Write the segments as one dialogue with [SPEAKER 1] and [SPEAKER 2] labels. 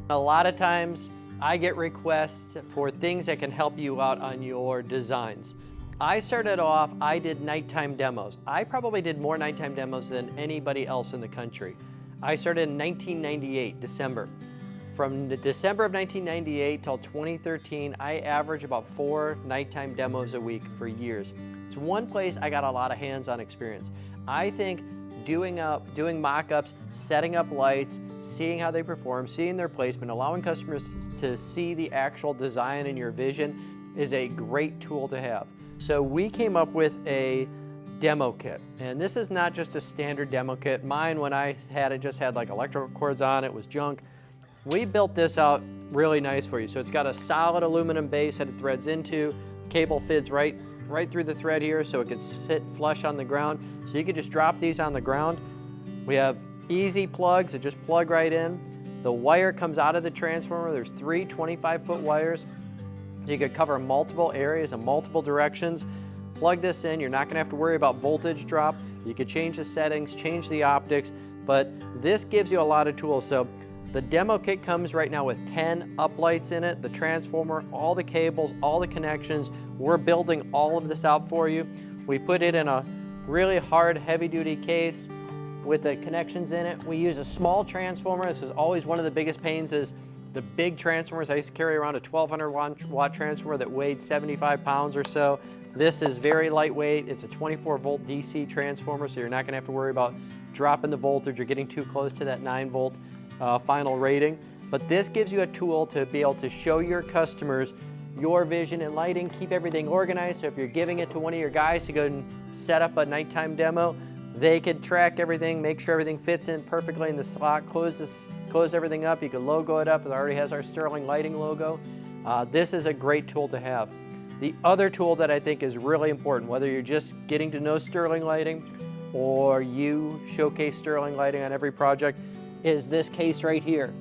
[SPEAKER 1] A lot of times I get requests for things that can help you out on your designs. I started off, I did nighttime demos. I probably did more nighttime demos than anybody else in the country. I started in 1998, December. From the December of 1998 till 2013, I averaged about 4 nighttime demos a week for years. It's one place I got a lot of hands-on experience. I think doing mock-ups, setting up lights, seeing how they perform, seeing their placement, allowing customers to see the actual design and your vision is a great tool to have. So we came up with a demo kit, and this is not just a standard demo kit. Mine, when I had it, just had like electrical cords on it, was junk. We built this out really nice for you. So it's got a solid aluminum base that it threads into. Cable fits right through the thread here, so it can sit flush on the ground. So you can just drop these on the ground. We have easy plugs that just plug right in. The wire comes out of the transformer. There's 3 25-foot wires. So you could cover multiple areas and multiple directions. Plug this in, you're not gonna have to worry about voltage drop. You could change the settings, change the optics, but this gives you a lot of tools. So the demo kit comes right now with 10 uplights in it, the transformer, all the cables, all the connections. We're building all of this out for you. We put it in a really hard, heavy-duty case with the connections in it. We use a small transformer. This is always one of the biggest pains is the big transformers. I used to carry around a 1200 watt transformer that weighed 75 pounds or so. This is very lightweight. It's a 24 volt DC transformer, so you're not gonna have to worry about dropping the voltage or getting too close to that 9 volt final rating. But this gives you a tool to be able to show your customers your vision and lighting, keep everything organized. So if you're giving it to one of your guys to go and set up a nighttime demo, they could track everything, make sure everything fits in perfectly in the slot, close everything up. You can logo it up. It already has our Sterling Lighting logo. This is a great tool to have. The other tool that I think is really important, whether you're just getting to know Sterling Lighting or you showcase Sterling Lighting on every project, is this case right here.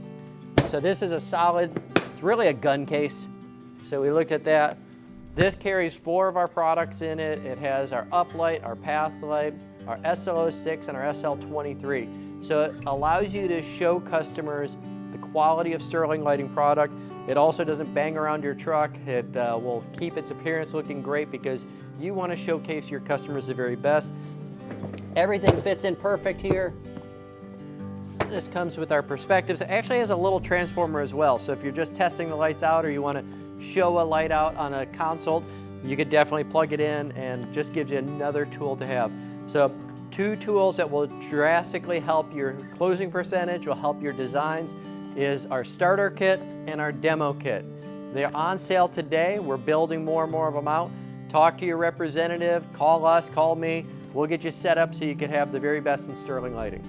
[SPEAKER 1] So this is a solid, it's really a gun case. So we looked at that. This carries 4 of our products in it. It has our uplight, our path light, our SL06 and our SL23. So it allows you to show customers the quality of Sterling Lighting product. It also doesn't bang around your truck. It will keep its appearance looking great because you want to showcase your customers the very best. Everything fits in perfect here. This comes with our perspectives. It actually has a little transformer as well. So if you're just testing the lights out or you want to show a light out on a console, you could definitely plug it in and just gives you another tool to have. So 2 tools that will drastically help your closing percentage, will help your designs, is our starter kit and our demo kit. They're on sale today. We're building more and more of them out. Talk to your representative, call us, call me. We'll get you set up so you can have the very best in Sterling Lighting.